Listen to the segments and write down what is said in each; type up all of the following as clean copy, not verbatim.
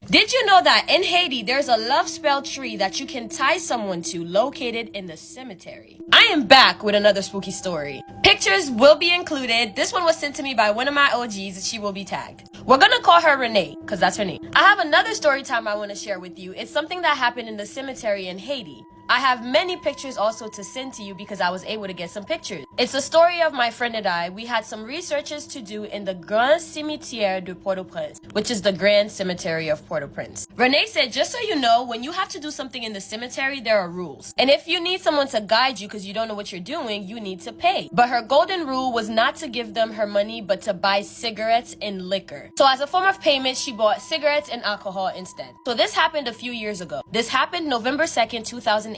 Did you know that in Haiti, there's a love spell tree that you can tie someone to located in the cemetery? I am back with another spooky story. Pictures will be included. This one was sent to me by one of my OGs and she will be tagged. We're gonna call her Renee, because that's her name. I have another story time I want to share with you. It's something that happened in the cemetery in Haiti. I have many pictures also to send to you because I was able to get some pictures. It's a story of my friend and I. We had some researches to do in the Grand Cimetière de Port-au-Prince, which is the Grand Cemetery of Port-au-Prince. Renee said, just so you know, when you have to do something in the cemetery, there are rules. And if you need someone to guide you because you don't know what you're doing, you need to pay. But her golden rule was not to give them her money, but to buy cigarettes and liquor. So as a form of payment, she bought cigarettes and alcohol instead. So this happened a few years ago. This happened November 2nd, 2018.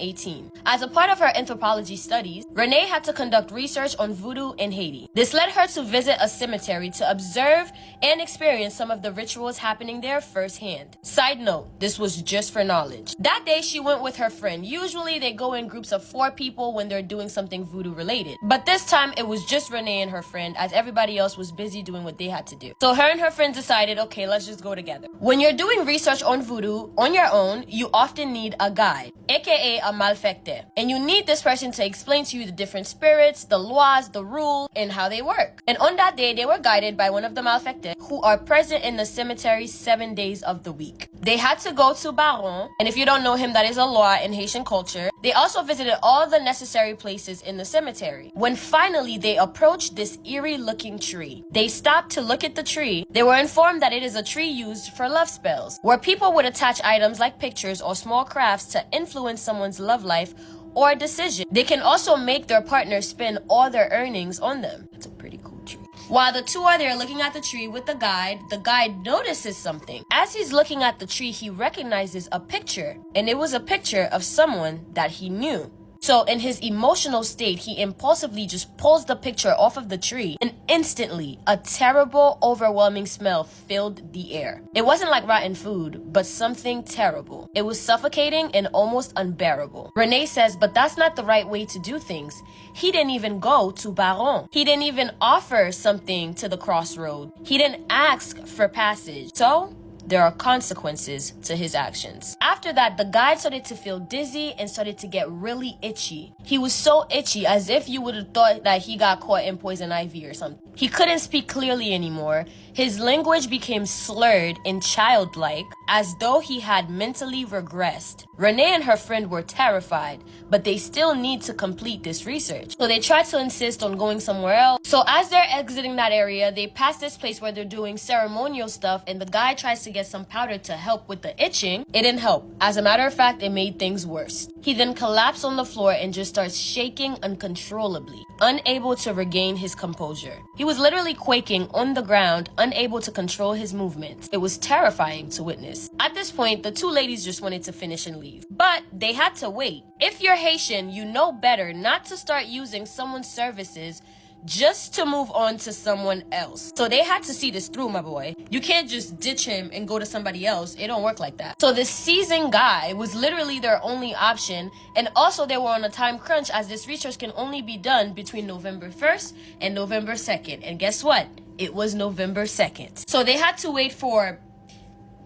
As a part of her anthropology studies, Renee had to conduct research on voodoo in Haiti. This led her to visit a cemetery to observe and experience some of the rituals happening there firsthand. Side note, this was just for knowledge. That day, she went with her friend. Usually, they go in groups of 4 people when they're doing something voodoo related. But this time, it was just Renee and her friend, as everybody else was busy doing what they had to do. So her and her friend decided, okay, let's just go together. When you're doing research on voodoo on your own, you often need a guide, aka a malfecte. And you need this person to explain to you the different spirits, the laws, the rules, and how they work. And on that day, they were guided by one of the malfectes who are present in the cemetery 7 days of the week. They had to go to Baron, and if you don't know him, that is a law in Haitian culture. They also visited all the necessary places in the cemetery. When finally they approached this eerie looking tree, they stopped to look at the tree. They were informed that it is a tree used for love spells, where people would attach items like pictures or small crafts to influence someone's love life or decision. They can also make their partner spend all their earnings on them. It's a pretty cool tree. While the two are there looking at the tree with the guide notices something. As he's looking at the tree, he recognizes a picture, and it was a picture of someone that he knew. So in his emotional state, he impulsively just pulls the picture off of the tree, and instantly a terrible, overwhelming smell filled the air. It wasn't like rotten food, but something terrible. It was suffocating and almost unbearable. Renee says, but that's not the right way to do things. He didn't even go to Baron. He didn't even offer something to the crossroad. He didn't ask for passage. So there are consequences to his actions. After that, the guide started to feel dizzy and started to get really itchy. He was so itchy, as if you would have thought that he got caught in poison ivy or something. He couldn't speak clearly anymore. His language became slurred and childlike, as though he had mentally regressed. Renee and her friend were terrified, but they still need to complete this research. So they tried to insist on going somewhere else. So as they're exiting that area, they pass this place where they're doing ceremonial stuff, and the guy tries to get some powder to help with the itching. It didn't help. As a matter of fact, it made things worse. He then collapsed on the floor and just starts shaking uncontrollably, unable to regain his composure. He was literally quaking on the ground, unable to control his movements. It was terrifying to witness. At this point, the two ladies just wanted to finish and leave, but they had to wait. If you're Haitian, you know better not to start using someone's services just to move on to someone else. So they had to see this through, my boy. You can't just ditch him and go to somebody else. It don't work like that. So this seasoned guy was literally their only option, and also they were on a time crunch, as this research can only be done between November 1st and November 2nd. And guess what? It was November 2nd. So they had to wait for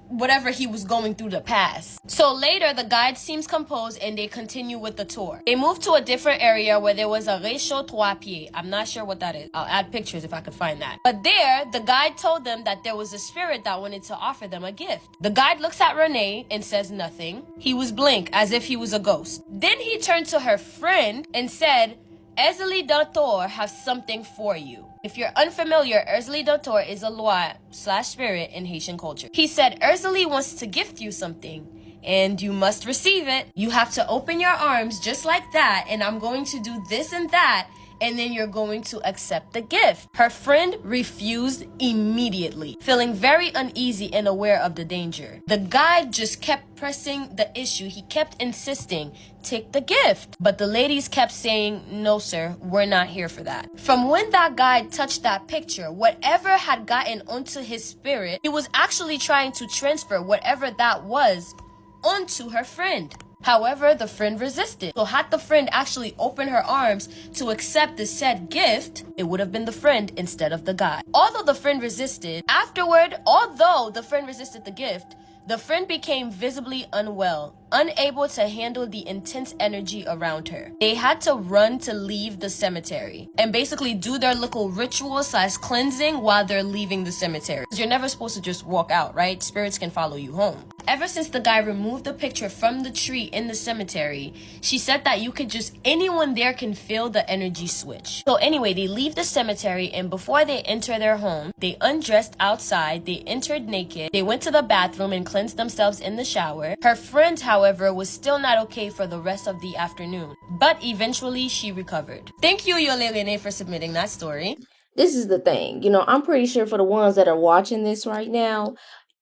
whatever he was going through to pass. So later, the guide seems composed and they continue with the tour. They moved to a different area where there was a réchaud trois pieds. I'm not sure what that is. I'll add pictures if I could find that. But there, the guide told them that there was a spirit that wanted to offer them a gift. The guide looks at Renee and says nothing. He was blank, as if he was a ghost. Then he turned to her friend and said, Erzeli Dantor has something for you. If you're unfamiliar, Erzeli Dantor is a loi/spirit in Haitian culture. He said, Erzeli wants to gift you something, and you must receive it. You have to open your arms just like that, and I'm going to do this and that, and then you're going to accept the gift. Her friend refused immediately, feeling very uneasy and aware of the danger. The guide just kept pressing the issue. He kept insisting, take the gift. But the ladies kept saying, no, sir, we're not here for that. From when that guide touched that picture, whatever had gotten onto his spirit, he was actually trying to transfer whatever that was onto her friend. However, the friend resisted. So had the friend actually opened her arms to accept the said gift, it would have been the friend instead of the guy. Although the friend resisted the gift, The friend became visibly unwell, unable to handle the intense energy around her. They had to run to leave the cemetery and basically do their little ritual / cleansing while they're leaving the cemetery. You're never supposed to just walk out, right? Spirits can follow you home. Ever since the guy removed the picture from the tree in the cemetery, she said that anyone there can feel the energy switch. So anyway, they leave the cemetery, and before they enter their home, they undressed outside, they entered naked, they went to the bathroom and cleansed themselves in the shower. Her friend, however, was still not okay for the rest of the afternoon, but eventually she recovered. Thank you, Yolene, for submitting that story. This is the thing, I'm pretty sure for the ones that are watching this right now,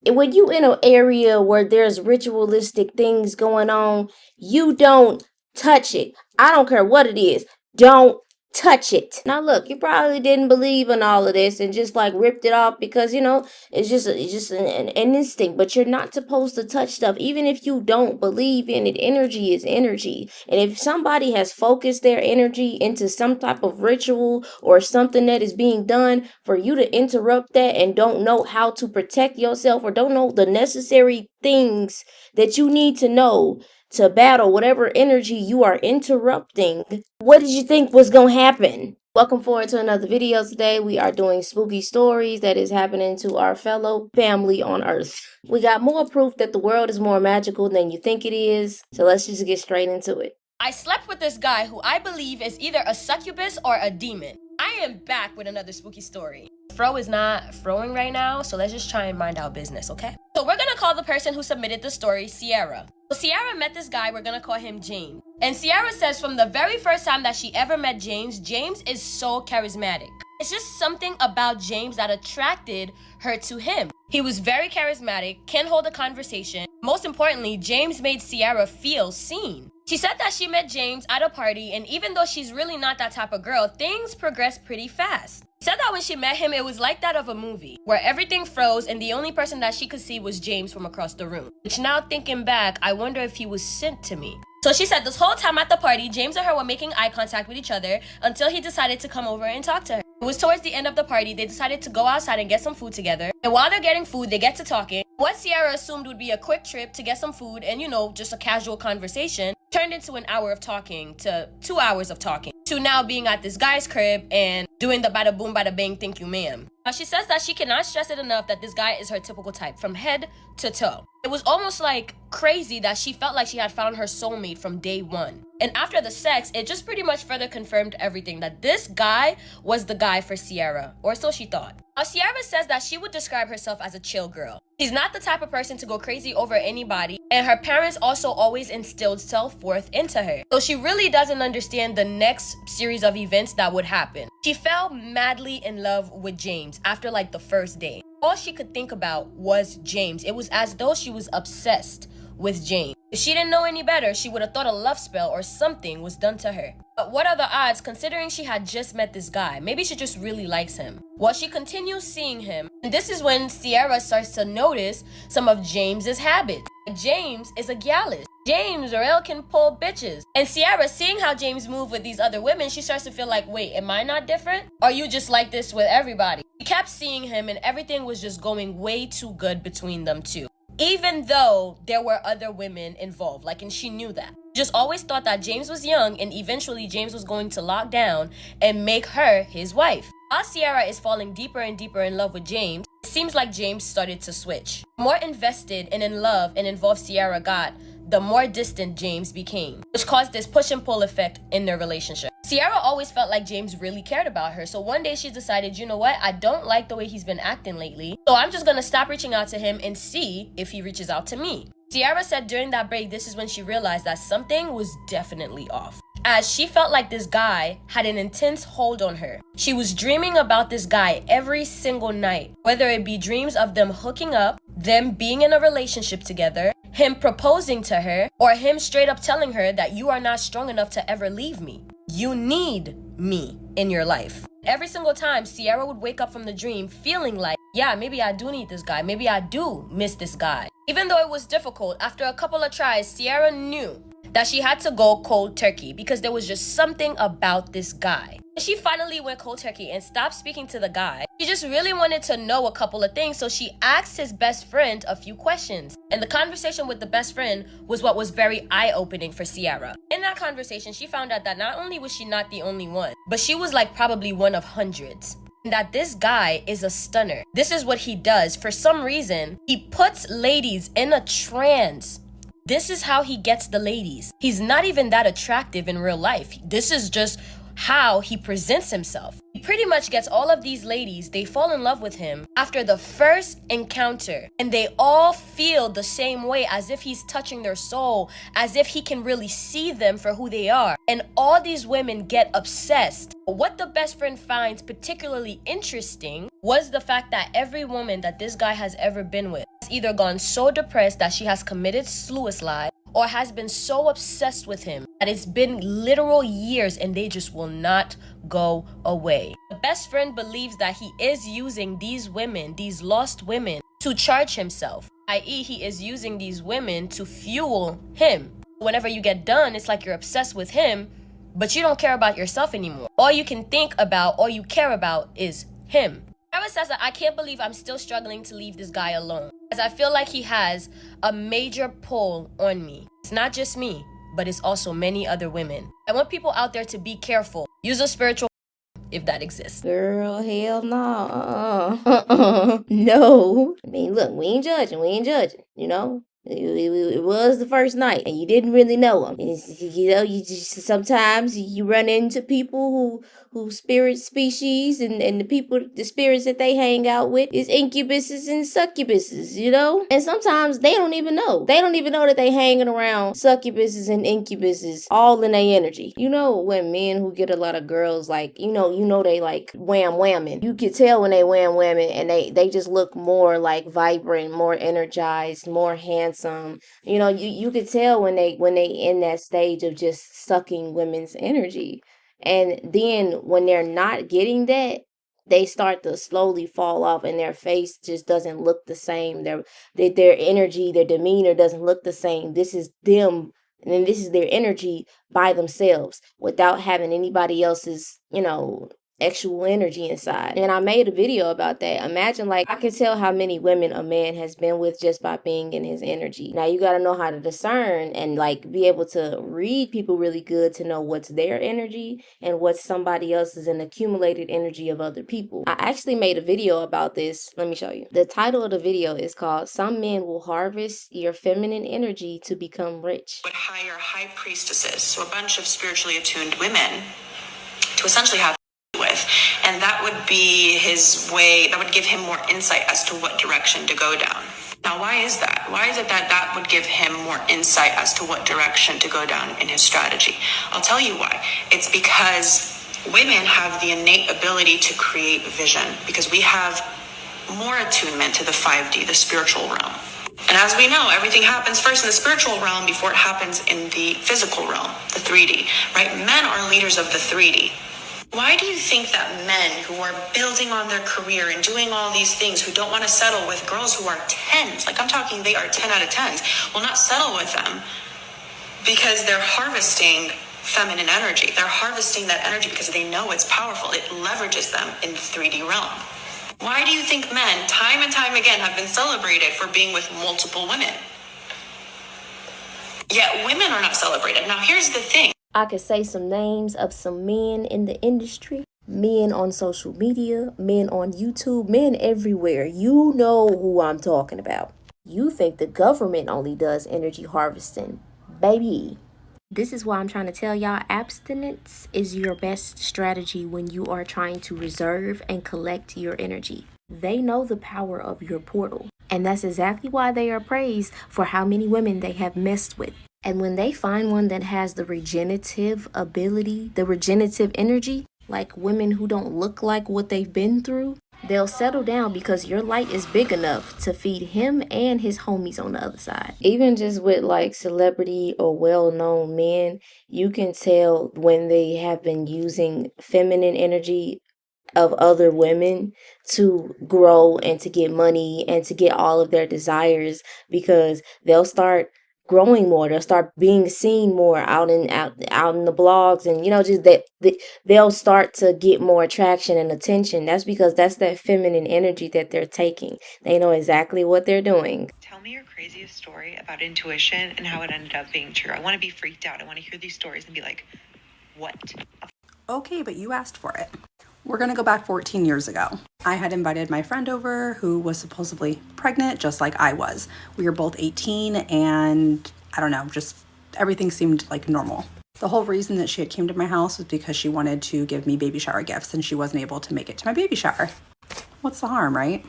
when you in an area where there's ritualistic things going on, you don't touch it. I don't care what it is. Don't touch it. Now look, you probably didn't believe in all of this and just like ripped it off because it's just an instinct. But you're not supposed to touch stuff, even if you don't believe in it. Energy is energy, and if somebody has focused their energy into some type of ritual or something that is being done, for you to interrupt that and don't know how to protect yourself or don't know the necessary things that you need to know to battle whatever energy you are interrupting, what did you think was gonna happen? Welcome forward to another video. Today we are doing spooky stories that is happening to our fellow family on earth. We got more proof that the world is more magical than you think it is, so let's just get straight into it. I slept with this guy who I believe is either a succubus or a demon. I am back with another spooky story. Fro is not froing right now, so let's just try and mind our business, okay? So we're gonna call the person who submitted the story Sierra. So Sierra met this guy, we're gonna call him James. And Sierra says from the very first time that she ever met James, James is so charismatic. It's just something about James that attracted her to him. He was very charismatic, can hold a conversation. Most importantly, James made Sierra feel seen. She said that she met James at a party, and even though she's really not that type of girl, things progressed pretty fast. She said that when she met him, it was like that of a movie, where everything froze and the only person that she could see was James from across the room. Which now thinking back, I wonder if he was sent to me. So she said this whole time at the party, James and her were making eye contact with each other until he decided to come over and talk to her. It was towards the end of the party, they decided to go outside and get some food together. And while they're getting food, they get to talking. What Sierra assumed would be a quick trip to get some food and, just a casual conversation, turned into an hour of talking to 2 hours of talking, to now being at this guy's crib and doing the bada boom bada bang thank you ma'am. She says that she cannot stress it enough that this guy is her typical type from head to toe. It was almost like crazy that she felt like she had found her soulmate from day one. And after the sex, it just pretty much further confirmed everything, that this guy was the guy for Sierra, or so she thought. Now, Sierra says that she would describe herself as a chill girl. She's not the type of person to go crazy over anybody, and her parents also always instilled self-worth into her. So she really doesn't understand the next series of events that would happen. She fell madly in love with James after like the first day. All she could think about was James. It was as though she was obsessed with James. If she didn't know any better, she would have thought a love spell or something was done to her. But what are the odds, considering she had just met this guy? Maybe she just really likes him. Well, she continues seeing him, and this is when Sierra starts to notice some of James's habits. James is a gallus. James or Elle can pull bitches. And Sierra, seeing how James moved with these other women, she starts to feel like, wait, am I not different? Are you just like this with everybody? She kept seeing him, and everything was just going way too good between them two. Even though there were other women involved, and she knew that. Just always thought that James was young, and eventually James was going to lock down and make her his wife. While Sierra is falling deeper and deeper in love with James, it seems like James started to switch. The more invested and in love and involved Sierra got, the more distant James became, which caused this push and pull effect in their relationship. Sierra always felt like James really cared about her, so one day she decided, you know what, I don't like the way he's been acting lately, so I'm just gonna stop reaching out to him and see if he reaches out to me. Sierra said during that break, this is when she realized that something was definitely off, as she felt like this guy had an intense hold on her. She was dreaming about this guy every single night, whether it be dreams of them hooking up, them being in a relationship together, him proposing to her, or him straight up telling her that you are not strong enough to ever leave me. You need me in your life. Every single time, Sierra would wake up from the dream feeling like, yeah, maybe I do need this guy. Maybe I do miss this guy. Even though it was difficult, after a couple of tries, Sierra knew that she had to go cold turkey because there was just something about this guy. She finally went cold turkey and stopped speaking to the guy. She just really wanted to know a couple of things, so she asked his best friend a few questions. And the conversation with the best friend was what was very eye-opening for Ciara. In that conversation, she found out that not only was she not the only one, but she was like probably one of hundreds. And that this guy is a stunner. This is what he does. For some reason, he puts ladies in a trance. This is how he gets the ladies. He's not even that attractive in real life. This is just how he presents himself. He pretty much gets all of these ladies, they fall in love with him after the first encounter, and they all feel the same way, as if he's touching their soul, as if he can really see them for who they are. And all these women get obsessed. What the best friend finds particularly interesting was the fact that every woman that this guy has ever been with has either gone so depressed that she has committed suicide, or has been so obsessed with him that it's been literal years and they just will not go away. The best friend believes that he is using these women, these lost women, to charge himself, i.e. he is using these women to fuel him. Whenever you get done, it's like you're obsessed with him, but you don't care about yourself anymore. All you can think about, all you care about is him. Ciara says that I can't believe I'm still struggling to leave this guy alone, as I feel like he has a major pull on me. It's not just me, but it's also many other women. I want people out there to be careful. Use a spiritual if that exists. Girl, hell no. No. I mean, look, we ain't judging, you know? It was the first night and you didn't really know him. You know, you just sometimes you run into people who spirit species, and the spirits that they hang out with is incubuses and succubuses, you know? And sometimes they don't even know. They don't even know that they hanging around succubuses and incubuses all in their energy. You know, when men who get a lot of girls, like, you know they like wham whamming. You could tell when they wham whamming, and they just look more like vibrant, more energized, more handsome. You know, you could tell when they in that stage of just sucking women's energy. And then when they're not getting that, they start to slowly fall off, and their face just doesn't look the same. Their energy, their demeanor doesn't look the same. This is them, and then this is their energy by themselves without having anybody else's, you know, actual energy inside. And I made a video about that. Imagine, like, I can tell how many women a man has been with just by being in his energy. Now you got to know how to discern and like be able to read people really good to know what's their energy and what's somebody else's, and accumulated energy of other people. I actually made a video about this. Let me show you. The title of the video is called "Some Men Will Harvest Your Feminine Energy to Become Rich." Would hire high priestesses, so a bunch of spiritually attuned women, to essentially have with, and that would be his way. That would give him more insight as to what direction to go down. Now, why is that? Why is it that would give him more insight as to what direction to go down in his strategy? I'll tell you why. It's because women have the innate ability to create vision, because we have more attunement to the 5D, the spiritual realm. And as we know, everything happens first in the spiritual realm before it happens in the physical realm, the 3D, right? Men are leaders of the 3D. Why do you think that men who are building on their career and doing all these things, who don't want to settle with girls who are 10s, like I'm talking, they are 10 out of 10s, will not settle with them? Because they're harvesting feminine energy. They're harvesting that energy because they know it's powerful. It leverages them in the 3D realm. Why do you think men, time and time again, have been celebrated for being with multiple women? Yet women are not celebrated. Now, here's the thing. I could say some names of some men in the industry, men on social media, men on YouTube, men everywhere. You know who I'm talking about. You think the government only does energy harvesting. Baby. This is why I'm trying to tell y'all, abstinence is your best strategy when you are trying to reserve and collect your energy. They know the power of your portal. And that's exactly why they are praised for how many women they have messed with. And when they find one that has the regenerative ability, the regenerative energy, like women who don't look like what they've been through, they'll settle down because your light is big enough to feed him and his homies on the other side. Even just with like celebrity or well-known men, you can tell when they have been using feminine energy of other women to grow and to get money and to get all of their desires, because they'll start growing more. They'll start being seen more out in the blogs, and just that they'll start to get more attraction and attention. That's because that's that feminine energy that they're taking. They know exactly what they're doing. Tell me your craziest story about intuition and how it ended up being true. I want to be freaked out. I want to hear these stories and be like, what? Okay, but you asked for it. We're going to go back 14 years ago. I had invited my friend over who was supposedly pregnant, just like I was. We were both 18, and I don't know, just everything seemed like normal. The whole reason that she had came to my house was because she wanted to give me baby shower gifts, and she wasn't able to make it to my baby shower. What's the harm, right?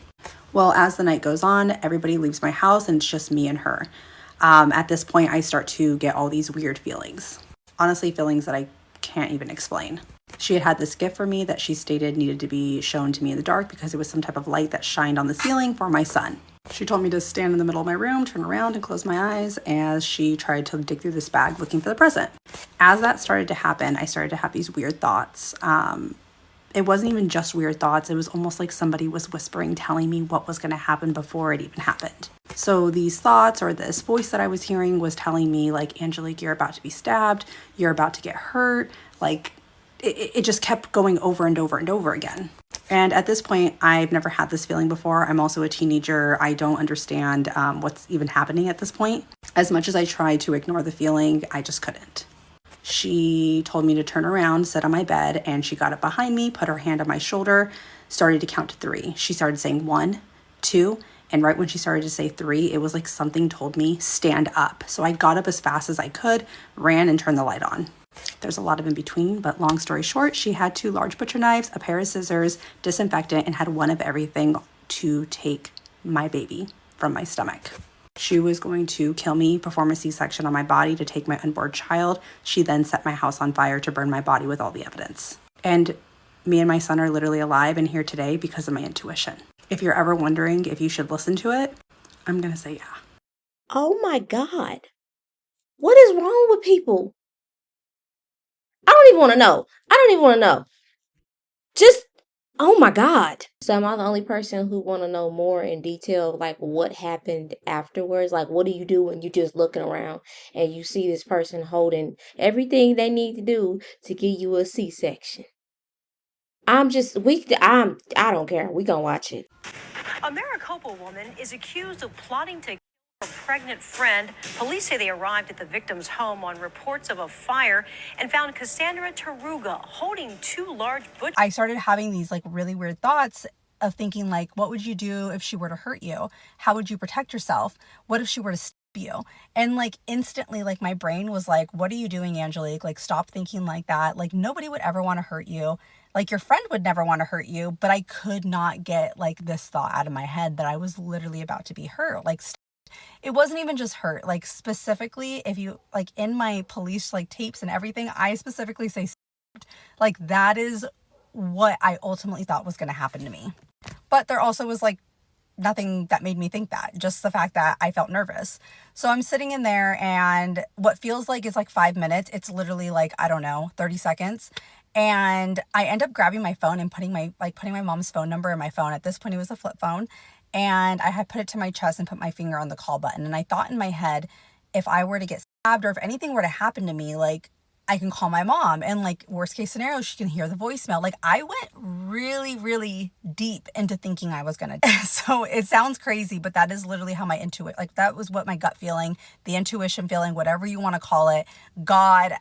Well, as the night goes on, everybody leaves my house, and it's just me and her. At this point, I start to get all these weird feelings. Honestly, feelings that I can't even explain. She had this gift for me that she stated needed to be shown to me in the dark because it was some type of light that shined on the ceiling for my son. She told me to stand in the middle of my room, turn around, and close my eyes as she tried to dig through this bag looking for the present. As that started to happen, I started to have these weird thoughts. It wasn't even just weird thoughts. It was almost like somebody was whispering, telling me what was going to happen before it even happened. So these thoughts, or this voice that I was hearing, was telling me, like, Angelique, you're about to be stabbed. You're about to get hurt. Like, it just kept going over and over and over again. And at this point, I've never had this feeling before. I'm also a teenager. I don't understand what's even happening at this point. As much as I tried to ignore the feeling, I just couldn't. She told me to turn around, sit on my bed, and she got up behind me, put her hand on my shoulder, started to count to 3. She started saying 1, 2, and right when she started to say 3, it was like something told me, stand up. So I got up as fast as I could, ran, and turned the light on. There's a lot of in between, but long story short, she had 2 large butcher knives, a pair of scissors, disinfectant, and had one of everything to take my baby from my stomach. She was going to kill me, perform a C-section on my body to take my unborn child. She then set my house on fire to burn my body with all the evidence. And me and my son are literally alive and here today because of my intuition. If you're ever wondering if you should listen to it, I'm going to say yeah. Oh my God. What is wrong with people? I don't even want to know. I don't even want to know. Just, oh my God. So am I the only person who want to know more in detail, like what happened afterwards? Like, what do you do when you just looking around and you see this person holding everything they need to do to give you a C-section? I don't care. We gonna watch it. A Maricopa woman is accused of plotting to kill her pregnant friend. Police say they arrived at the victim's home on reports of a fire and found Cassandra Taruga holding 2 large butcher. I started having these like really weird thoughts of thinking like, what would you do if she were to hurt you? How would you protect yourself? What if she were to stab you? And like instantly, like my brain was like, what are you doing, Angelique? Like, stop thinking like that. Like, nobody would ever want to hurt you. Like, your friend would never want to hurt you. But I could not get like this thought out of my head that I was literally about to be hurt. Like, it wasn't even just hurt. Like, specifically, if you like in my police like tapes and everything, I specifically say like that is what I ultimately thought was going to happen to me. But there also was like nothing that made me think that, just the fact that I felt nervous. So I'm sitting in there, and what feels like is like 5 minutes, it's literally like, I don't know, 30 seconds. And I end up grabbing my phone and putting my mom's phone number in my phone. At this point, it was a flip phone. And I had put it to my chest and put my finger on the call button. And I thought in my head, if I were to get stabbed or if anything were to happen to me, like, I can call my mom, and like worst case scenario, she can hear the voicemail. Like, I went really, really deep into thinking I was going to. So it sounds crazy, but that is literally how my intuition, like that was what my gut feeling, the intuition feeling, whatever you want to call it. God,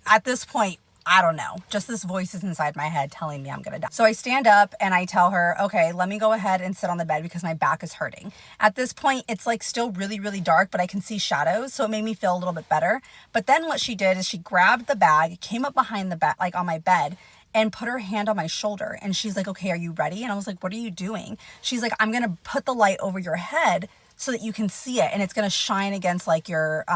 at this point, I don't know, just this voice is inside my head telling me I'm going to die. So I stand up and I tell her, okay, let me go ahead and sit on the bed because my back is hurting. At this point, it's like still really, really dark, but I can see shadows. So it made me feel a little bit better. But then what she did is she grabbed the bag, came up behind the bed, like on my bed, and put her hand on my shoulder. And she's like, okay, are you ready? And I was like, what are you doing? She's like, I'm going to put the light over your head so that you can see it. And it's going to shine against like your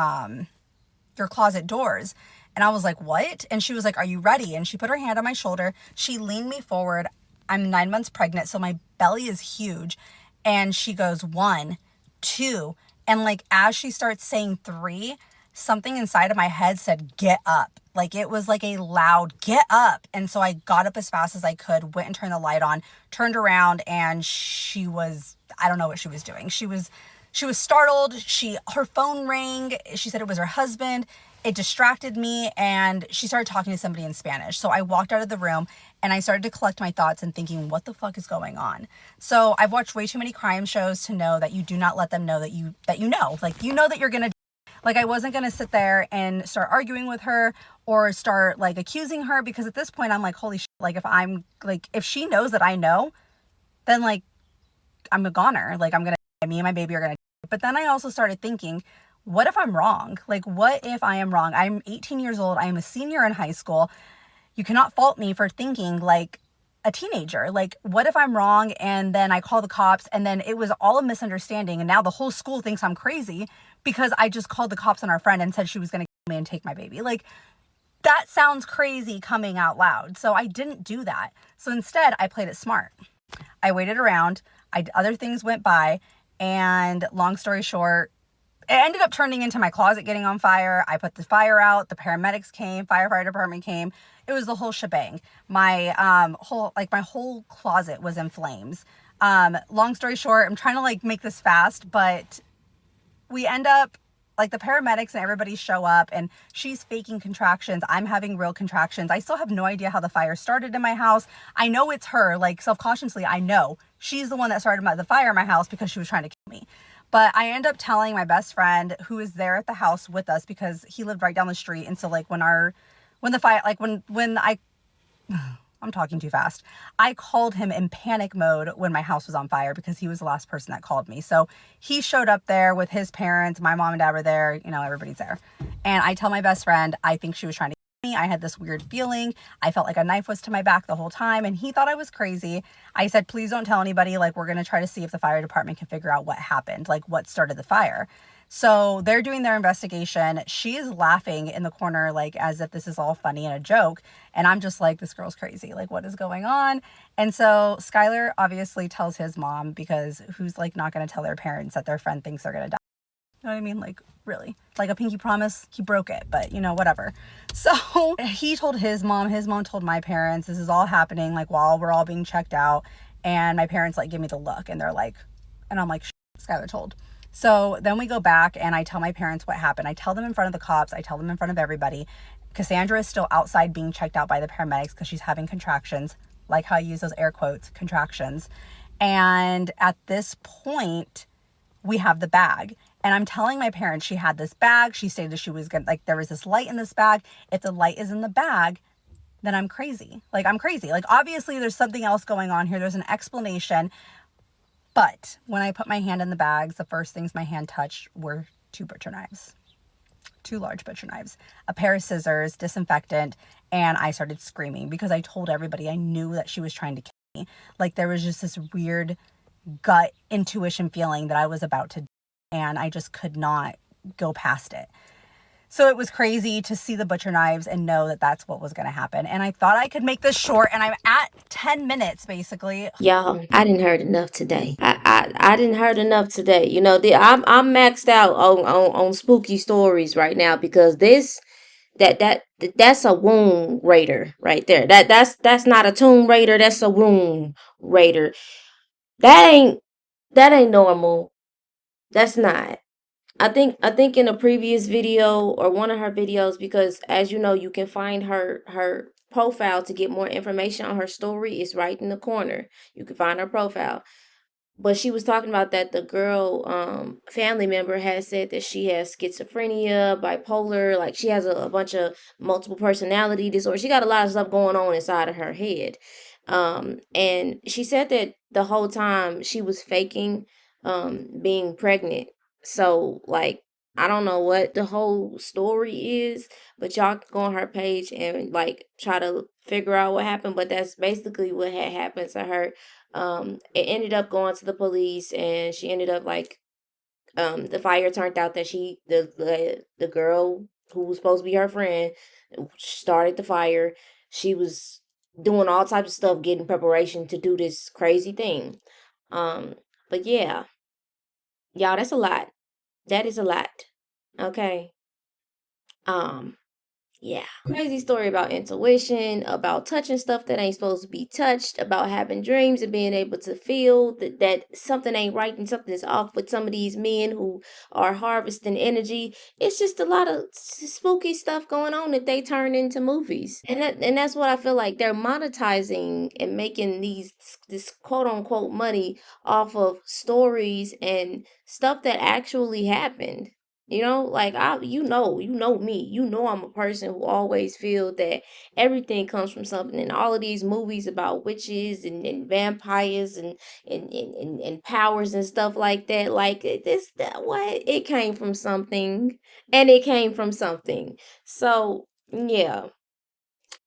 closet doors. And I was like, what? And she was like, are you ready? And she put her hand on my shoulder. She leaned me forward. I'm 9 months pregnant, so my belly is huge. And she goes, 1, 2. And like, as she starts saying 3, something inside of my head said, get up. Like, it was like a loud, get up. And so I got up as fast as I could, went and turned the light on, turned around, and she was, I don't know what she was doing. She was She was startled. Her phone rang. She said it was her husband. It distracted me, and she started talking to somebody in Spanish. So I walked out of the room and I started to collect my thoughts and thinking, what the fuck is going on? So I've watched way too many crime shows to know that you do not let them know that you know. Like, you know that you're gonna, like, I wasn't gonna sit there and start arguing with her or start like accusing her, because at this point I'm like, holy shit, like if she knows that I know, then like I'm a goner. Like, me and my baby are gonna. But then I also started thinking, what if I'm wrong? Like, what if I am wrong? I'm 18 years old. I am a senior in high school. You cannot fault me for thinking like a teenager. Like, what if I'm wrong and then I call the cops and then it was all a misunderstanding and now the whole school thinks I'm crazy because I just called the cops on our friend and said she was going to kill me and take my baby. Like, that sounds crazy coming out loud. So I didn't do that. So instead, I played it smart. I waited around. Other things went by, and long story short, it ended up turning into my closet getting on fire. I put the fire out. The paramedics came. Firefighter department came. It was the whole shebang. My whole closet was in flames. Long story short, I'm trying to like make this fast, but we end up, like, the paramedics and everybody show up and she's faking contractions. I'm having real contractions. I still have no idea how the fire started in my house. I know it's her, like, self-consciously, I know she's the one that started the fire in my house because she was trying to kill me. But I end up telling my best friend, who is there at the house with us, because he lived right down the street. And so like when I'm talking too fast. I called him in panic mode when my house was on fire because he was the last person that called me. So he showed up there with his parents. My mom and dad were there. You know, everybody's there. And I tell my best friend, I think she was trying to kill me. I had this weird feeling. I felt like a knife was to my back the whole time. And he thought I was crazy. I said, please don't tell anybody. Like, we're going to try to see if the fire department can figure out what happened, like what started the fire. So they're doing their investigation. She is laughing in the corner, like as if this is all funny and a joke. And I'm just like, this girl's crazy. Like, what is going on? And so Skylar obviously tells his mom, because who's like not going to tell their parents that their friend thinks they're going to die? You know what I mean? Like, really, like a pinky promise, he broke it, but you know, whatever. So he told his mom told my parents, this is all happening like while we're all being checked out. And my parents like give me the look and they're like, and I'm like, Skylar told. So then we go back and I tell my parents what happened. I tell them in front of the cops. I tell them in front of everybody. Cassandra is still outside being checked out by the paramedics because she's having contractions. Like how I use those air quotes, contractions. And at this point, we have the bag. And I'm telling my parents she had this bag. She stated she was going to, like, there was this light in this bag. If the light is in the bag, then I'm crazy. Like, I'm crazy. Like, obviously there's something else going on here. There's an explanation. But when I put my hand in the bags, the first things my hand touched were 2 butcher knives, 2 large butcher knives, a pair of scissors, disinfectant, and I started screaming because I told everybody I knew that she was trying to kill me. Like, there was just this weird gut intuition feeling that I was about to die, and I just could not go past it. So it was crazy to see the butcher knives and know that that's what was going to happen. And I thought I could make this short, and I'm at 10 minutes basically. Y'all, I didn't heard enough today. I didn't heard enough today. You know, I'm maxed out on spooky stories right now, because that's a wound raider right there. That's not a tomb raider. That's a wound raider. That ain't normal. That's not. I think in a previous video, or one of her videos, because as you know, you can find her profile to get more information on her story. It's right in the corner. You can find her profile. But she was talking about that the girl family member has said that she has schizophrenia, bipolar, like she has a bunch of multiple personality disorder. She got a lot of stuff going on inside of her head. And she said that the whole time she was faking being pregnant. So, like, I don't know what the whole story is, but y'all can go on her page and like try to figure out what happened. But that's basically what had happened to her. It ended up going to the police, and she ended up like the fire turned out that the girl who was supposed to be her friend started the fire. She was doing all types of stuff, getting preparation to do this crazy thing. But yeah, y'all, that's a lot. That is a lot. Okay. Um, Yeah, crazy story about intuition, about touching stuff that ain't supposed to be touched, about having dreams and being able to feel that something ain't right and something is off with some of these men who are harvesting energy. It's just a lot of spooky stuff going on that they turn into movies, and that's what I feel like they're monetizing and making this quote unquote money off of stories and stuff that actually happened. Like you know me. You know I'm a person who always feel that everything comes from something. And all of these movies about witches and vampires and powers and stuff like that, like what it came from something, and it came from something. So yeah.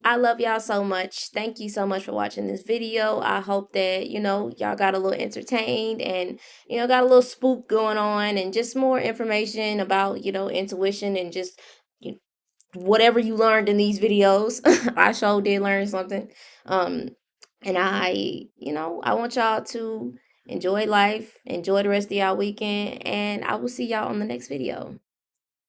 I love y'all so much. Thank you so much for watching this video. I hope that, y'all got a little entertained and, got a little spook going on and just more information about, intuition and just you, whatever you learned in these videos. I sure did learn something. Um, and I want y'all to enjoy life, enjoy the rest of y'all weekend, and I will see y'all on the next video.